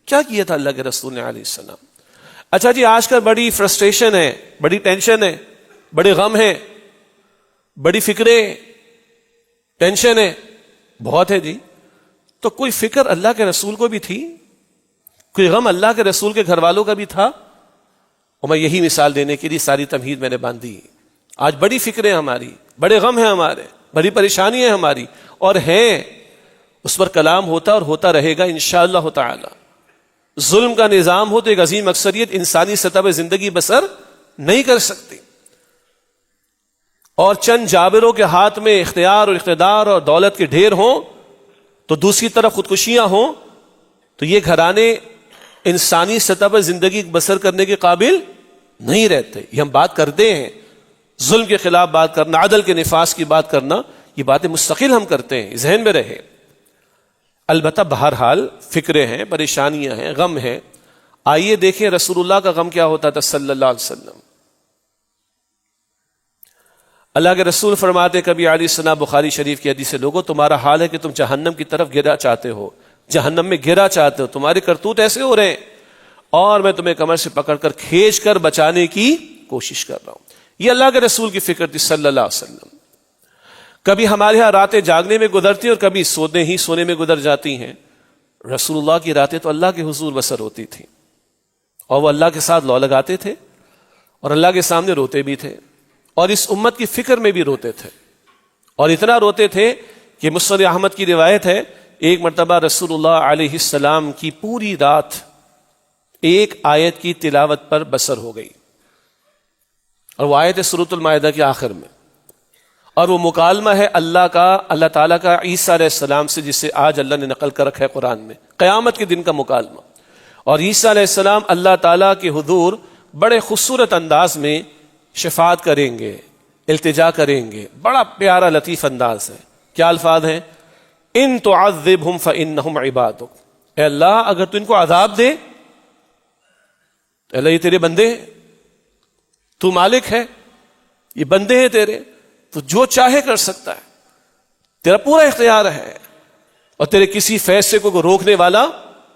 کیا کیا تھا اللہ کے رسول نے علیہ السلام. اچھا جی، آج کل بڑی فرسٹریشن ہے، بڑی ٹینشن ہے، بڑے غم ہیں، بڑی فکریں، ٹینشن ہے، بہت ہے جی. تو کوئی فکر اللہ کے رسول کو بھی تھی؟ کوئی غم اللہ کے رسول کے گھر والوں کا بھی تھا؟ اور میں یہی مثال دینے کے لیے ساری تمہید میں نے باندھی. آج بڑی فکریں ہماری، بڑے غم ہیں ہمارے، بڑی پریشانی ہے ہماری، اور ہیں، اس پر کلام ہوتا اور ہوتا رہے گا انشاءاللہ تعالی. ظلم کا نظام ہو تو ایک عظیم اکثریت انسانی سطح پر زندگی بسر نہیں کر سکتی، اور چند جابروں کے ہاتھ میں اختیار اور اقتدار اور دولت کے ڈھیر ہوں تو دوسری طرف خودکشیاں ہوں تو یہ گھرانے انسانی سطح پر زندگی بسر کرنے کے قابل نہیں رہتے. یہ ہم بات کرتے ہیں، ظلم کے خلاف بات کرنا، عدل کے نفاذ کی بات کرنا، یہ باتیں مستقل ہم کرتے ہیں، ذہن میں رہے. البتہ بہرحال فکریں ہیں، پریشانیاں ہیں، غم ہیں. آئیے دیکھیں رسول اللہ کا غم کیا ہوتا تھا صلی اللہ علیہ وسلم. اللہ کے رسول فرماتے کبھی علیہ السلام، بخاری شریف کی حدیث ہے، لوگوں تمہارا حال ہے کہ تم جہنم کی طرف گرا چاہتے ہو، جہنم میں گرا چاہتے ہو، تمہارے کرتوت ایسے ہو رہے ہیں اور میں تمہیں کمر سے پکڑ کر کھینچ کر بچانے کی کوشش کر رہا ہوں. یہ اللہ کے رسول کی فکر تھی صلی اللہ علیہ وسلم. کبھی ہمارے ہاں راتیں جاگنے میں گزرتی ہیں اور کبھی سونے میں گزر جاتی ہیں. رسول اللہ کی راتیں تو اللہ کے حضور بسر ہوتی تھیں اور وہ اللہ کے ساتھ لو لگاتے تھے اور اللہ کے سامنے روتے بھی تھے اور اس امت کی فکر میں بھی روتے تھے. اور اتنا روتے تھے کہ مسند احمد کی روایت ہے، ایک مرتبہ رسول اللہ علیہ السلام کی پوری رات ایک آیت کی تلاوت پر بسر ہو گئی، اور وہ آیت ہے سورۃ المائدہ کے آخر میں، اور وہ مکالمہ ہے اللہ تعالیٰ کا عیسیٰ علیہ السلام سے، جسے آج اللہ نے نقل کر رکھا ہے قرآن میں، قیامت کے دن کا مکالمہ. اور عیسیٰ علیہ السلام اللہ تعالیٰ کے حضور بڑے خوبصورت انداز میں شفاعت کریں گے، التجا کریں گے، بڑا پیارا لطیف انداز ہے. کیا الفاظ ہیں؟ ان تعذبہم فانہم عبادک، اے اللہ اگر تو ان کو عذاب دے، اللہ یہ تیرے بندے ہیں، تو مالک ہے، یہ بندے ہیں تیرے، تو جو چاہے کر سکتا ہے، تیرا پورا اختیار ہے اور تیرے کسی فیصلے کو روکنے والا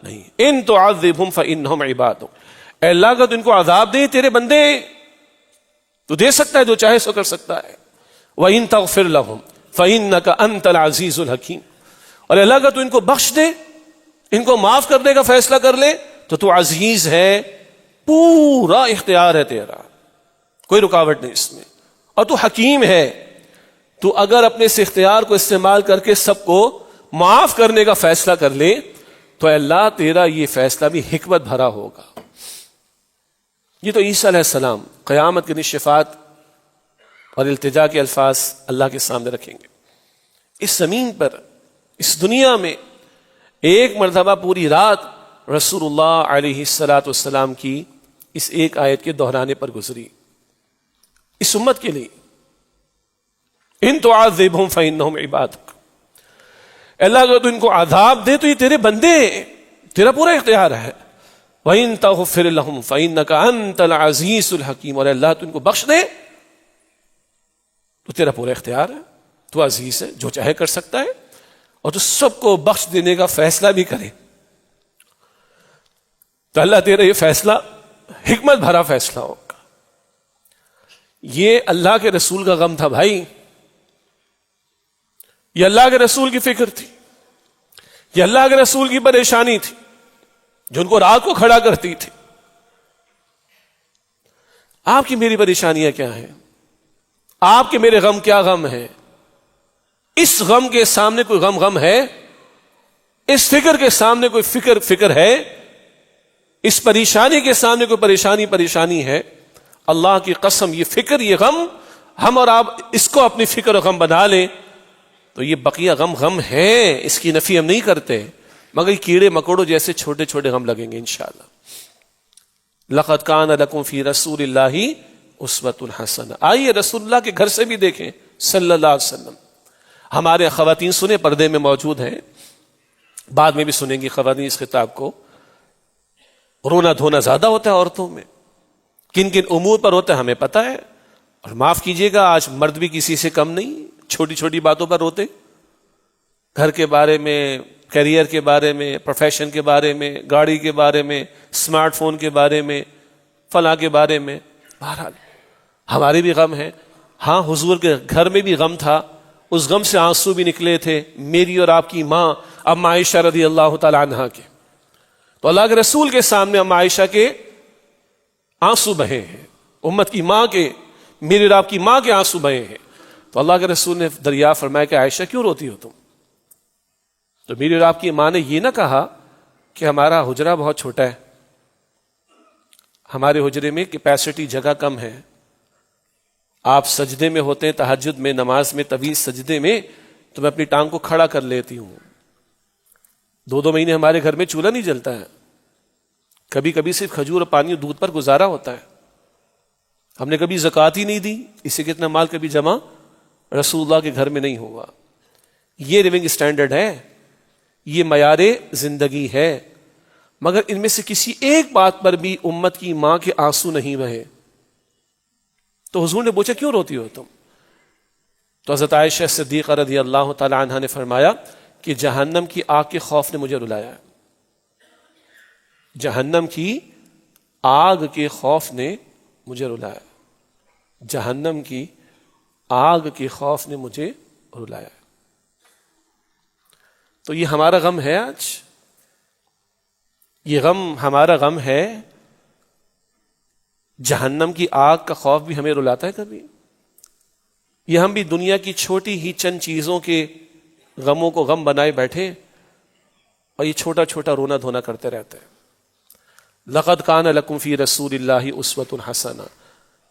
نہیں. ان تعذبہم فانہم عبادک، اے اللہ اگر تو ان کو عذاب دے، تیرے بندے، تو دے سکتا ہے، جو چاہے سو کر سکتا ہے. وَإِن تَغْفِرْ لَهُمْ فَإِنَّكَ أَنْتَ الْعَزِيزُ الْحَكِيمُ، اور اللہ اگر تو ان کو بخش دے، ان کو معاف کرنے کا فیصلہ کر لے، تو عزیز ہے، پورا اختیار ہے تیرا، کوئی رکاوٹ نہیں اس میں، اور تو حکیم ہے، تو اگر اپنے اس اختیار کو استعمال کر کے سب کو معاف کرنے کا فیصلہ کر لے تو اے اللہ تیرا یہ فیصلہ بھی حکمت بھرا ہوگا. یہ تو عیسیٰ علیہ السلام قیامت کے دن شفاعت اور التجا کے الفاظ اللہ کے سامنے رکھیں گے. اس زمین پر، اس دنیا میں ایک مرتبہ پوری رات رسول اللہ علیہ السلام کی اس ایک آیت کے دہرانے پر گزری اس امت کے لیے. ان تعذبہم فانہم عبادک، اللہ اگر تو ان کو عذاب دے تو یہ تیرے بندے، تیرا پورا اختیار ہے. وَإِن تَغْفِرْ لَهُمْ فَإِنَّكَ أَنْتَ الْعَزِيزُ الْحَكِيمُ، اور اللہ تو ان کو بخش دے تو تیرا پورا اختیار ہے، تو عزیز ہے، جو چاہے کر سکتا ہے، اور تو سب کو بخش دینے کا فیصلہ بھی کرے. تو اللہ تیرا یہ فیصلہ حکمت بھرا فیصلہ ہوگا. یہ اللہ کے رسول کا غم تھا بھائی، یہ اللہ کے رسول کی فکر تھی، یہ اللہ کے رسول کی پریشانی تھی جو ان کو رات کو کھڑا کرتی تھی. آپ کی میری پریشانیاں کیا ہیں؟ آپ کے میرے غم کیا غم ہے؟ اس غم کے سامنے کوئی غم ہے؟ اس فکر کے سامنے کوئی فکر ہے؟ اس پریشانی کے سامنے کوئی پریشانی ہے؟ اللہ کی قسم یہ فکر، یہ غم، ہم اور آپ اس کو اپنی فکر و غم بنا لیں تو یہ بقیہ غم ہے، اس کی نفی ہم نہیں کرتے، مگر کیڑے مکوڑوں جیسے چھوٹے چھوٹے غم لگیں گے انشاءاللہ. لقد کان لکم فی رسول اللہ اسوۃ حسنہ. آئیے رسول اللہ کے گھر سے بھی دیکھیں صلی اللہ علیہ وسلم. ہمارے خواتین سنے پردے میں موجود ہیں، بعد میں بھی سنیں گی خواتین اس خطاب کو. رونا دھونا زیادہ ہوتا ہے عورتوں میں، کن کن امور پر ہوتا ہے ہمیں پتہ ہے، اور معاف کیجیے گا آج مرد بھی کسی سے کم نہیں، چھوٹی چھوٹی باتوں پر روتے، گھر کے بارے میں، کیریئر کے بارے میں، پروفیشن کے بارے میں، گاڑی کے بارے میں، اسمارٹ فون کے بارے میں، فلاں کے بارے میں. بہرحال ہمارے بھی غم ہے. ہاں حضور کے گھر میں بھی غم تھا، اس غم سے آنسو بھی نکلے تھے، میری اور آپ کی ماں ام عائشہ رضی اللہ تعالی عنہا کے. تو اللہ کے رسول کے سامنے ام عائشہ کے آنسو بہے ہیں، امت کی ماں کے، میری اور آپ کی ماں کے آنسو بہے ہیں. تو اللہ کے رسول نے دریافت فرمایا کہ عائشہ کیوں روتی ہو تم؟ تو میری اور آپ کی ماں نے یہ نہ کہا کہ ہمارا حجرہ بہت چھوٹا ہے، ہمارے حجرے میں کیپیسٹی، جگہ کم ہے، آپ سجدے میں ہوتے ہیں، تہجد میں، نماز میں، طویل سجدے میں، تو میں اپنی ٹانگ کو کھڑا کر لیتی ہوں. 2 مہینے ہمارے گھر میں چولہا نہیں جلتا ہے، کبھی کبھی صرف کھجور اور پانی اور دودھ پر گزارا ہوتا ہے. ہم نے کبھی زکوٰۃ ہی نہیں دی، اس سے کتنا مال کبھی جمع رسول اللہ کے گھر میں نہیں ہوا. یہ لیونگ سٹینڈرڈ ہے، یہ معیار زندگی ہے. مگر ان میں سے کسی ایک بات پر بھی امت کی ماں کے آنسو نہیں بہے. تو حضور نے پوچھا کیوں روتی ہو تم؟ تو حضرت عائشہ صدیقہ رضی اللہ تعالی عنہا نے فرمایا کہ جہنم کی آگ کے خوف نے مجھے رلایا. جہنم کی آگ کے خوف نے مجھے رلایا، جہنم کی آگ کے خوف نے مجھے رلایا. تو یہ ہمارا غم ہے آج، یہ غم ہمارا غم ہے. جہنم کی آگ کا خوف بھی ہمیں رلاتا ہے کبھی. یہ ہم بھی دنیا کی چھوٹی ہی چند چیزوں کے غموں کو غم بنائے بیٹھے اور یہ چھوٹا چھوٹا رونا دھونا کرتے رہتے ہیں. لقد کان لکم فی رسول اللہ اسوۃ حسنہ.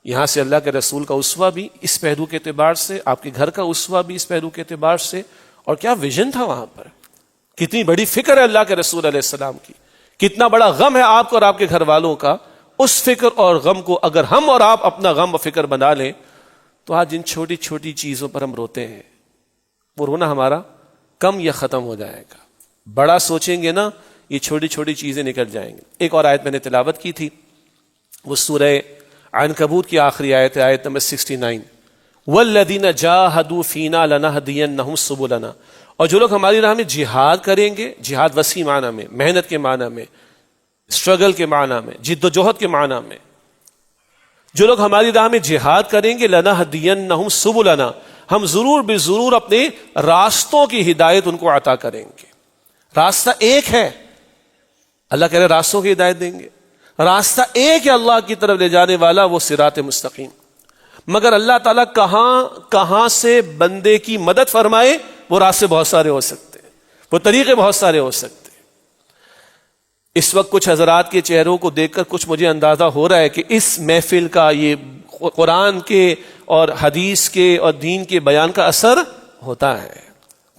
یہاں سے اللہ کے رسول کا اسوہ بھی اس پہلو کے اعتبار سے، آپ کے گھر کا اسوہ بھی اس پہلو کے اعتبار سے. اور کیا ویژن تھا وہاں پر، کتنی بڑی فکر ہے اللہ کے رسول علیہ السلام کی، کتنا بڑا غم ہے آپ کو اور آپ کے گھر والوں کا. اس فکر اور غم کو اگر ہم اور آپ اپنا غم و فکر بنا لیں تو آج جن چھوٹی چھوٹی چیزوں پر ہم روتے ہیں وہ رونا ہمارا کم یا ختم ہو جائے گا. بڑا سوچیں گے نا یہ چھوٹی چھوٹی چیزیں نکل جائیں گی. ایک اور آیت میں نے تلاوت کی تھی، وہ سورہ عنکبوت کی آخری آیت ہے، آیت نمبر 69. والذین جاہدوا فینا لنہدینہم سبلنا. اور جو لوگ ہماری راہ میں جہاد کریں گے، جہاد وسیع معنی میں، محنت کے معنی میں، اسٹرگل کے معنی میں، جد و جہد کے معنی میں، جو لوگ ہماری راہ میں جہاد کریں گے لنہدینہم سبلنا، ہم ضرور بے ضرور اپنے راستوں کی ہدایت ان کو عطا کریں گے۔ راستہ ایک ہے، اللہ کہہ رہے راستوں کی ہدایت دیں گے۔ راستہ ایک ہے اللہ کی طرف لے جانے والا، وہ صراط مستقیم۔ مگر اللہ تعالیٰ کہاں سے بندے کی مدد فرمائے، وہ راستے بہت سارے ہو سکتے ہیں، وہ طریقے بہت سارے ہو سکتے ہیں۔ اس وقت کچھ حضرات کے چہروں کو دیکھ کر کچھ مجھے اندازہ ہو رہا ہے کہ اس محفل کا، یہ قرآن کے اور حدیث کے اور دین کے بیان کا اثر ہوتا ہے،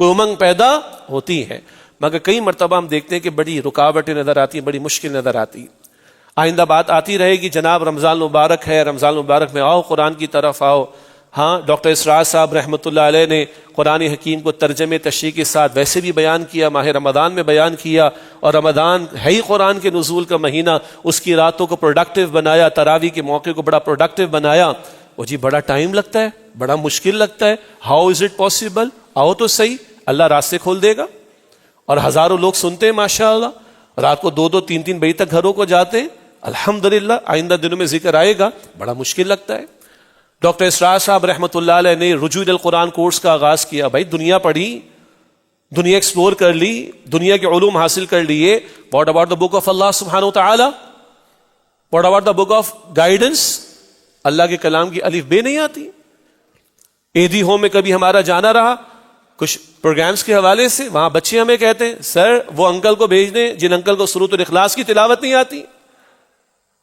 کوئی امنگ پیدا ہوتی ہے۔ مگر کئی مرتبہ ہم دیکھتے ہیں کہ بڑی رکاوٹیں نظر آتی ہیں، بڑی مشکل نظر آتی ہیں۔ آئندہ بات آتی رہے گی، جناب رمضان مبارک ہے، رمضان مبارک میں آؤ، قرآن کی طرف آؤ۔ ہاں، ڈاکٹر اسرار صاحب رحمۃ اللہ علیہ نے قرآن حکیم کو ترجمے تشریح کے ساتھ ویسے بھی بیان کیا، ماہ رمضان میں بیان کیا، اور رمضان ہے ہی قرآن کے نزول کا مہینہ، اس کی راتوں کو پروڈکٹیو بنایا، تراویح کے موقع کو بڑا پروڈکٹیو بنایا۔ وہ جی بڑا ٹائم لگتا ہے، بڑا مشکل لگتا ہے، ہاؤ از اٹ پاسبل؟ آؤ تو صحیح، اللہ راستے کھول دے گا۔ اور ہزاروں لوگ سنتے ہیں ماشاءاللہ، رات کو 2-2 3-3 بجے تک گھروں کو جاتے ہیں، الحمدللہ۔ آئندہ دنوں میں ذکر آئے گا، بڑا مشکل لگتا ہے۔ ڈاکٹر اسرار صاحب رحمۃ اللہ علیہ نے رجوع القرآن کورس کا آغاز کیا۔ بھائی دنیا پڑھی، دنیا ایکسپلور کر لی، دنیا کے علوم حاصل کر لیے۔ What about the book of Allah سبحانہ و تعالی؟ What about the book of guidance? Allah کے کلام کی الف بے نہیں آتی؟ ایدی ہوم میں کبھی ہمارا جانا رہا کچھ پروگرامز کے حوالے سے، وہاں بچے ہمیں کہتے ہیں سر وہ انکل کو بھیج دیں جن انکل کو سورۃ الاخلاص کی تلاوت نہیں آتی،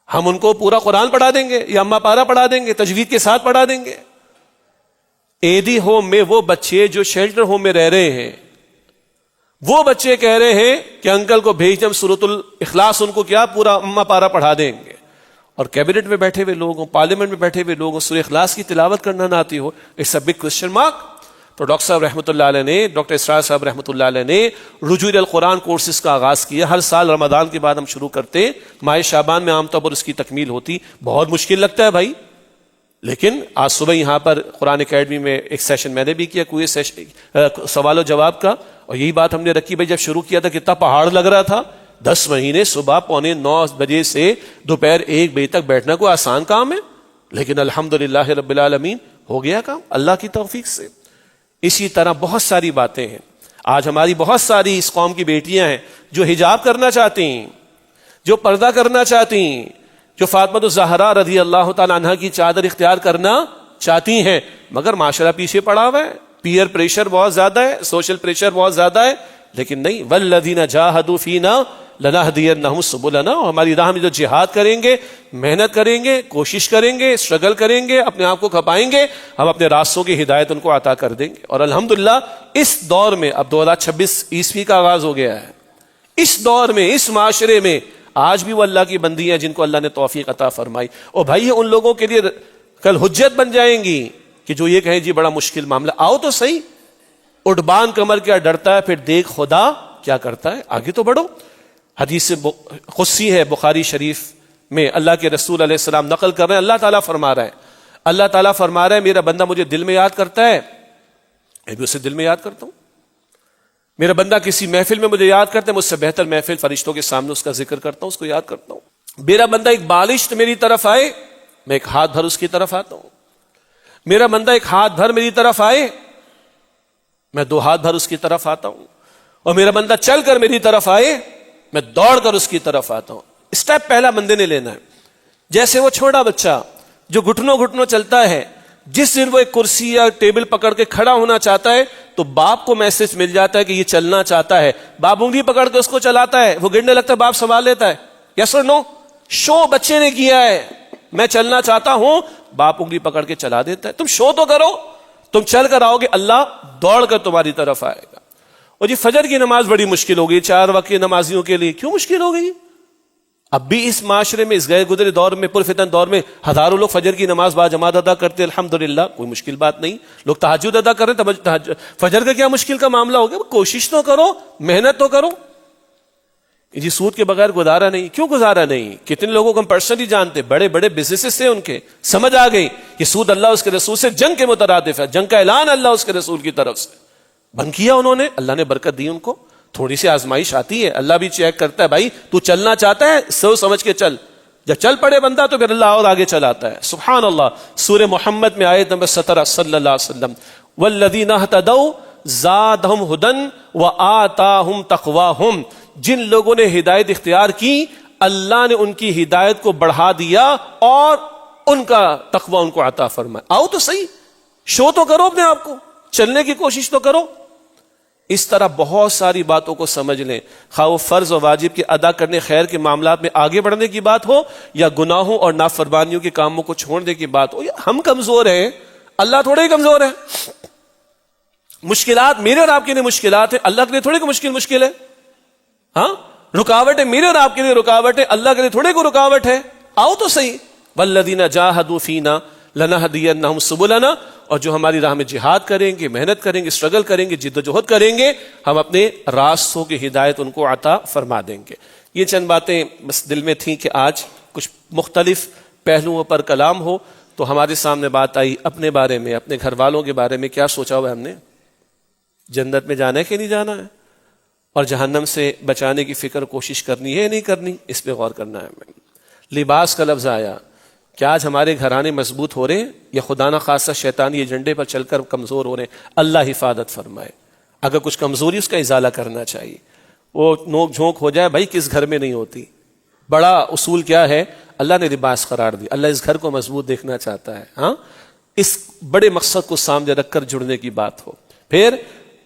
ہم ان کو پورا قرآن پڑھا دیں گے یا اما پارا پڑھا دیں گے، تجوید کے ساتھ پڑھا دیں گے۔ ایدی ہوم میں وہ بچے جو شیلٹر ہوم میں رہ رہے ہیں، وہ بچے کہہ رہے ہیں کہ انکل کو بھیج دیں، سورۃ الاخلاص ان کو کیا پورا اما پارا پڑھا دیں گے۔ اور کیبنٹ میں بیٹھے ہوئے لوگوں، پارلیمنٹ میں بیٹھے ہوئے لوگوں سورہ اخلاص کی تلاوت کرنا نہ آتی ہو، it's a big question mark. تو ڈاکٹر صاحب رحمۃ اللہ علیہ نے، ڈاکٹر اسرار صاحب رحمۃ اللہ علیہ نے رجوع القرآن کورسز کا آغاز کیا۔ ہر سال رمضان کے بعد ہم شروع کرتے، ماہ شعبان میں عام طور پر اس کی تکمیل ہوتی۔ بہت مشکل لگتا ہے بھائی، لیکن آج صبح یہاں پر قرآن اکیڈمی میں ایک سیشن میں نے بھی کیا، کوئی سوال و جواب کا، اور یہی بات ہم نے رکھی بھائی جب شروع کیا تھا کتنا پہاڑ لگ رہا تھا، 10 مہینے صبح 8:45 بجے سے دوپہر 1 بجے تک بیٹھنا کوئی آسان کام ہے، لیکن الحمدللہ رب العالمین ہو گیا کام اللہ کی توفیق سے۔ اسی طرح بہت ساری باتیں ہیں۔ آج ہماری بہت ساری اس قوم کی بیٹیاں ہیں جو حجاب کرنا چاہتی ہیں، جو پردہ کرنا چاہتی ہیں، جو فاطمہ الزہرا رضی اللہ تعالی عنہا کی چادر اختیار کرنا چاہتی ہیں، مگر معاشرہ پیچھے پڑا ہوا ہے، پیئر پریشر بہت زیادہ ہے، سوشل پریشر بہت زیادہ ہے، لیکن نہیں، والذین جاہدوا فینا لنہدینہم سبلنا، ہماری راہ میں جو جہاد کریں گے، محنت کریں گے، کوشش کریں گے، اسٹرگل کریں گے، اپنے آپ کو کھپائیں گے، ہم اپنے راستوں کی ہدایت ان کو عطا کر دیں گے۔ اور الحمدللہ اس دور میں اب 2026 عیسوی کا آغاز ہو گیا ہے، اس دور میں، اس معاشرے میں آج بھی وہ اللہ کی بندی ہیں جن کو اللہ نے توفیق عطا فرمائی۔ اور بھائی ان لوگوں کے لیے کل حجت بن جائیں گی کہ جو یہ کہیں جی بڑا مشکل معاملہ، آؤ تو صحیح، اٹھبان کمر کیا ڈرتا ہے، پھر دیکھ خدا کیا کرتا ہے، آگے تو بڑھو۔ حدیث قدسی ہے بخاری شریف میں، اللہ کے رسول علیہ السلام نقل کر رہے ہیں، اللہ تعالیٰ فرما رہا ہے، اللہ تعالیٰ فرما رہا ہے میرا بندہ مجھے دل میں یاد کرتا ہے، میں بھی اسے دل میں یاد کرتا ہوں۔ میرا بندہ کسی محفل میں مجھے یاد کرتا ہے، مجھ سے بہتر محفل فرشتوں کے سامنے اس کا ذکر کرتا ہوں، اس کو یاد کرتا ہوں۔ میرا بندہ ایک بالشت میری طرف آئے، میں ایک ہاتھ بھر اس کی طرف آتا ہوں۔ میرا بندہ ایک ہاتھ بھر میری طرف آئے، میں 2 ہاتھ بھر اس کی طرف آتا ہوں۔ اور میرا بندہ چل کر میری طرف آئے، میں دوڑ کر اس کی طرف آتا ہوں۔ اسٹیپ پہلا بندے نے لینا ہے، جیسے وہ چھوٹا بچہ جو گھٹنوں گھٹنوں چلتا ہے، جس دن وہ ایک کرسی یا ٹیبل پکڑ کے کھڑا ہونا چاہتا ہے تو باپ کو میسج مل جاتا ہے کہ یہ چلنا چاہتا ہے، باپ انگلی پکڑ کے اس کو چلاتا ہے، وہ گرنے لگتا ہے، باپ سنبھال لیتا ہے، یس اور نو؟ شو بچے نے کیا ہے، میں چلنا چاہتا ہوں، باپ انگلی پکڑ کے چلا دیتا ہے۔ تم شو تو کرو، تم چل کر آؤ گے، اللہ دوڑ کر تمہاری طرف آئے گا۔ اور جی فجر کی نماز بڑی مشکل ہو گئی 4 وقت کی نمازیوں کے لیے، کیوں مشکل ہو گئی؟ اب بھی اس معاشرے میں، اس غیر گزرے دور میں، پرفتن دور میں ہزاروں لوگ فجر کی نماز با جماعت ادا کرتے، الحمدللہ، کوئی مشکل بات نہیں۔ لوگ تہجد ادا کر رہے ہیں، فجر کا کیا مشکل کا معاملہ ہو گیا؟ کوشش تو کرو، محنت تو کرو۔ جی سود کے بغیر گزارا نہیں، کیوں گزارا نہیں؟ کتنے لوگوں کو ہم پرسنلی جانتے، بڑے بڑے بزنسز سے ان کے سمجھ آ گئی کہ سود اللہ اس کے رسول سے جنگ کے مترادف ہے، جنگ کا اعلان اللہ اس کے رسول کی طرف سے، بند کیا انہوں نے, اللہ نے برکت دی ان کو. تھوڑی سی آزمائش آتی ہے, اللہ بھی چیک کرتا ہے, بھائی تو چلنا چاہتا ہے سوچ سمجھ کے چل. جب چل پڑے بندہ تو پھر اللہ اور آگے چلاتا ہے. سبحان اللہ. سورہ محمد میں آیت نمبر 17 صلی اللہ علیہ وسلم, والذین اہتدوا زادہم ھدی وآتاہم تقواہم, جن لوگوں نے ہدایت اختیار کی اللہ نے ان کی ہدایت کو بڑھا دیا اور ان کا تقوی ان کو عطا فرمایا. آؤ تو صحیح, شو تو کرو اپنے آپ کو, چلنے کی کوشش تو کرو. اس طرح بہت ساری باتوں کو سمجھ لیں, خواہ وہ فرض و واجب کے ادا کرنے, خیر کے معاملات میں آگے بڑھنے کی بات ہو, یا گناہوں اور نافرمانیوں کے کاموں کو چھوڑنے کی بات ہو. ہم کمزور ہیں, اللہ تھوڑے ہی کمزور ہے. مشکلات میرے اور آپ کے لیے مشکلات ہیں, اللہ کے لیے تھوڑے کو مشکل ہے. ہاں, رکاوٹ ہے میرے اور آپ کے لیے رکاوٹ ہے, اللہ کے لیے تھوڑے کو رکاوٹ ہے. آؤ تو صحیح. والذین جاہدوا فینا لنہدینہم سبلنا, اور جو ہماری راہ میں جہاد کریں گے, محنت کریں گے, اسٹرگل کریں گے, جد و جہد کریں گے, ہم اپنے راستوں کی ہدایت ان کو عطا فرما دیں گے. یہ چند باتیں بس دل میں تھیں کہ آج کچھ مختلف پہلوؤں پر کلام ہو. تو ہمارے سامنے بات آئی اپنے بارے میں, اپنے گھر والوں کے بارے میں. کیا سوچا ہوا ہے ہم نے, جنت میں جانا ہے کہ نہیں جانا ہے, اور جہنم سے بچانے کی فکر کوشش کرنی ہے یا نہیں کرنی, اس پہ غور کرنا ہے ہمیں. لباس کا لفظ آیا, کیا آج ہمارے گھرانے مضبوط ہو رہے ہیں یا خدا نہ خاصہ شیطانی ایجنڈے پر چل کر کمزور ہو رہے ہیں؟ اللہ حفاظت فرمائے. اگر کچھ کمزوری اس کا ازالہ کرنا چاہیے. وہ نوک جھونک ہو جائے, بھائی کس گھر میں نہیں ہوتی. بڑا اصول کیا ہے, اللہ نے لباس قرار دی, اللہ اس گھر کو مضبوط دیکھنا چاہتا ہے. ہاں, اس بڑے مقصد کو سامنے رکھ کر جڑنے کی بات ہو. پھر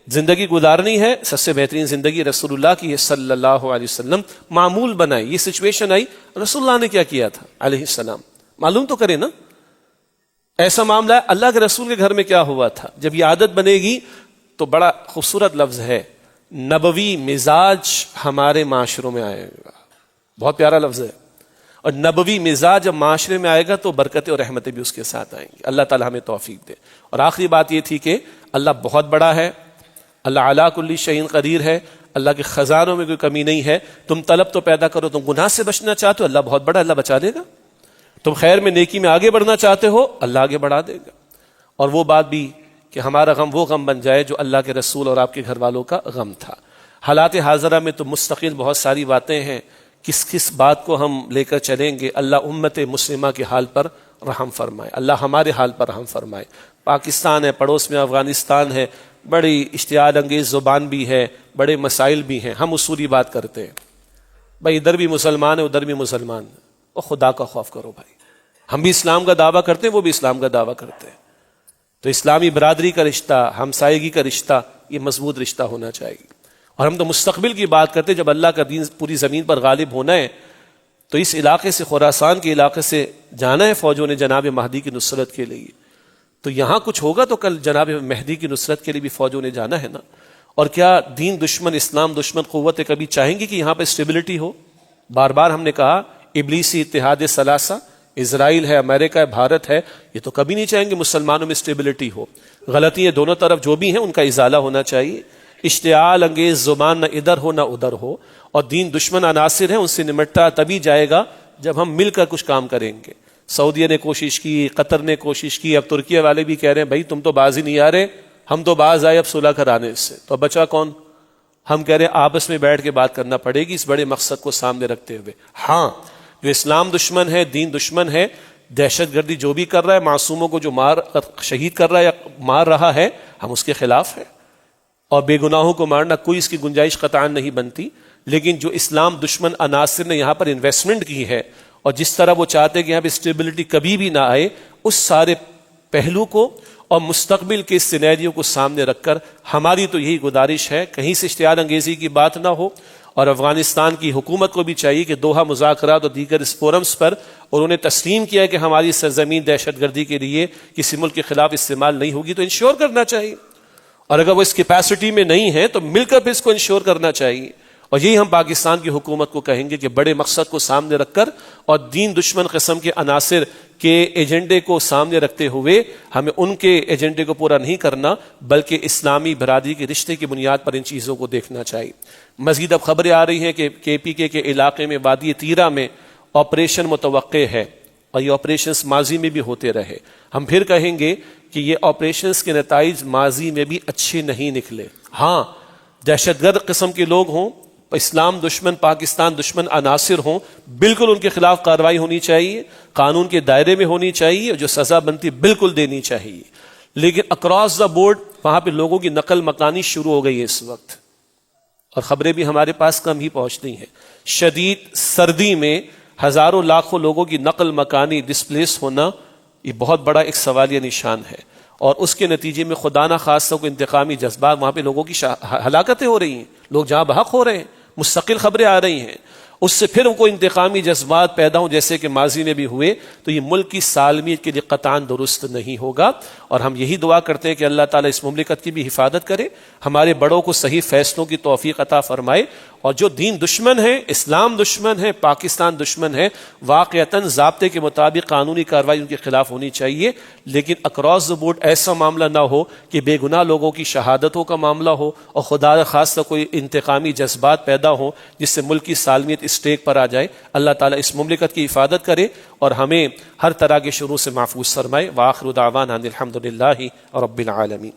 زندگی گزارنی ہے, سب سے بہترین زندگی رسول اللہ کی ہے صلی اللہ علیہ وسلم. معمول بنائی, یہ سچویشن آئی, رسول اللہ نے کیا کیا تھا علیہ السلام, معلوم تو کرے نا. ایسا معاملہ ہے, اللہ کے رسول کے گھر میں کیا ہوا تھا. جب یہ عادت بنے گی تو بڑا خوبصورت لفظ ہے, نبوی مزاج ہمارے معاشروں میں آئے گا. بہت پیارا لفظ ہے. اور نبوی مزاج جب معاشرے میں آئے گا تو برکتیں اور رحمتیں بھی اس کے ساتھ آئیں گی. اللہ تعالیٰ ہمیں توفیق دے. اور آخری بات یہ تھی کہ اللہ بہت بڑا ہے, اللہ علی کل شیء قدیر ہے, اللہ کے خزانوں میں کوئی کمی نہیں ہے. تم طلب تو پیدا کرو, تم گناہ سے بچنا چاہتے ہو, اللہ بہت بڑا, اللہ بچا دے گا. تم خیر میں نیکی میں آگے بڑھنا چاہتے ہو, اللہ آگے بڑھا دے گا. اور وہ بات بھی کہ ہمارا غم وہ غم بن جائے جو اللہ کے رسول اور آپ کے گھر والوں کا غم تھا. حالات حاضرہ میں تو مستقل بہت ساری باتیں ہیں, کس کس بات کو ہم لے کر چلیں گے. اللہ امت مسلمہ کے حال پر رحم فرمائے, اللہ ہمارے حال پر رحم فرمائے. پاکستان ہے, پڑوس میں افغانستان ہے, بڑی اشتعال انگیز زبان بھی ہے, بڑے مسائل بھی ہیں. ہم اصولی بات کرتے ہیں, بھائی ادھر بھی مسلمان ہے ادھر بھی مسلمان ہے, اور خدا کا خوف کرو بھائی. ہم بھی اسلام کا دعویٰ کرتے ہیں, وہ بھی اسلام کا دعویٰ کرتے ہیں. تو اسلامی برادری کا رشتہ, ہمسائیگی کا رشتہ, یہ مضبوط رشتہ ہونا چاہیے. اور ہم تو مستقبل کی بات کرتے ہیں, جب اللہ کا دین پوری زمین پر غالب ہونا ہے تو اس علاقے سے, خراسان کے علاقے سے جانا ہے فوجوں نے جناب مہدی کی نصرت کے لیے. تو یہاں کچھ ہوگا تو کل جناب مہدی کی نصرت کے لیے بھی فوجوں نے جانا ہے نا. اور کیا دین دشمن, اسلام دشمن قوتیں کبھی چاہیں گی کہ یہاں پہ اسٹیبلٹی ہو؟ بار بار ہم نے کہا, ابلیسی اتحاد ثلاثہ, اسرائیل ہے, امریکہ ہے, بھارت ہے, یہ تو کبھی نہیں چاہیں گے مسلمانوں میں اسٹیبلٹی ہو. غلطیاں دونوں طرف جو بھی ہیں ان کا ازالہ ہونا چاہیے. اشتعال انگیز زبان نہ ادھر ہو نہ ادھر ہو, اور دین دشمن عناصر ہیں, ان سے نمٹا تبھی جائے گا جب ہم مل کر کچھ کام کریں گے. سعودیہ نے کوشش کی, قطر نے کوشش کی, اب ترکیہ والے بھی کہہ رہے ہیں بھائی تم تو باز ہی نہیں آ رہے, ہم تو باز آئے اب صلح کرانے سے, تو اب بچا کون؟ ہم کہہ رہے ہیں آپس میں بیٹھ کے بات کرنا پڑے گی اس بڑے مقصد کو سامنے رکھتے ہوئے. ہاں, جو اسلام دشمن ہے, دین دشمن ہے, دہشت گردی جو بھی کر رہا ہے, معصوموں کو جو شہید کر رہا ہے یا مار رہا ہے, ہم اس کے خلاف ہیں. اور بے گناہوں کو مارنا کوئی اس کی گنجائش قطعاً نہیں بنتی. لیکن جو اسلام دشمن عناصر نے یہاں پر انویسٹمنٹ کی ہے, اور جس طرح وہ چاہتے ہیں کہ یہاں پہ اسٹیبلٹی کبھی بھی نہ آئے, اس سارے پہلو کو اور مستقبل کے سینیریو کو سامنے رکھ کر ہماری تو یہی گزارش ہے, کہیں سے اشتعال انگیزی کی بات نہ ہو. اور افغانستان کی حکومت کو بھی چاہیے کہ دوحہ مذاکرات اور دیگر اس فورمز پر انہوں نے تسلیم کیا ہے کہ ہماری سرزمین دہشت گردی کے لیے کسی ملک کے خلاف استعمال نہیں ہوگی, تو انشور کرنا چاہیے. اور اگر وہ اس کیپیسٹی میں نہیں ہے تو مل کر پھر اس کو انشور کرنا چاہیے. اور یہی ہم پاکستان کی حکومت کو کہیں گے کہ بڑے مقصد کو سامنے رکھ کر اور دین دشمن قسم کے عناصر کے ایجنڈے کو سامنے رکھتے ہوئے ہمیں ان کے ایجنڈے کو پورا نہیں کرنا, بلکہ اسلامی برادری کے رشتے کی بنیاد پر ان چیزوں کو دیکھنا چاہیے. مزید اب خبریں آ رہی ہیں کہ کے پی کے علاقے میں وادی تیرا میں آپریشن متوقع ہے. اور یہ آپریشنز ماضی میں بھی ہوتے رہے، ہم پھر کہیں گے کہ یہ آپریشنز کے نتائج ماضی میں بھی اچھے نہیں نکلے۔ ہاں، دہشت گرد قسم کے لوگ ہوں، اسلام دشمن، پاکستان دشمن عناصر ہوں، بالکل ان کے خلاف کارروائی ہونی چاہیے، قانون کے دائرے میں ہونی چاہیے، اور جو سزا بنتی بالکل دینی چاہیے۔ لیکن اکراس دا بورڈ وہاں پہ لوگوں کی نقل مکانی شروع ہو گئی ہے اس وقت، اور خبریں بھی ہمارے پاس کم ہی پہنچتی ہیں۔ شدید سردی میں ہزاروں لاکھوں لوگوں کی نقل مکانی، ڈسپلیس ہونا، یہ بہت بڑا ایک سوالیہ نشان ہے، اور اس کے نتیجے میں خدا نہ خواستہ کوئی انتقامی جذبات، وہاں پہ لوگوں کی ہلاکتیں ہو رہی ہیں، لوگ جہاں بحق ہو رہے ہیں، مستقل خبریں آ رہی ہیں، اس سے پھر کوئی انتقامی جذبات پیدا ہوں جیسے کہ ماضی میں بھی ہوئے، تو یہ ملک کی سالمیت کے لیے قطعاً درست نہیں ہوگا۔ اور ہم یہی دعا کرتے ہیں کہ اللہ تعالیٰ اس مملکت کی بھی حفاظت کرے، ہمارے بڑوں کو صحیح فیصلوں کی توفیق عطا فرمائے، اور جو دین دشمن ہے، اسلام دشمن ہے، پاکستان دشمن ہے، واقعتاً ضابطے کے مطابق قانونی کارروائی ان کے خلاف ہونی چاہیے، لیکن اکراس دی بورڈ ایسا معاملہ نہ ہو کہ بے گناہ لوگوں کی شہادتوں کا معاملہ ہو، اور خدا خاصہ کوئی انتقامی جذبات پیدا ہوں جس سے ملک کی سالمیت اسٹیک پر آ جائے۔ اللہ تعالیٰ اس مملکت کی حفاظت کرے اور ہمیں ہر طرح کے شرور سے محفوظ فرمائے۔ وآخر دعوانا ان الحمد للہ رب العالمین۔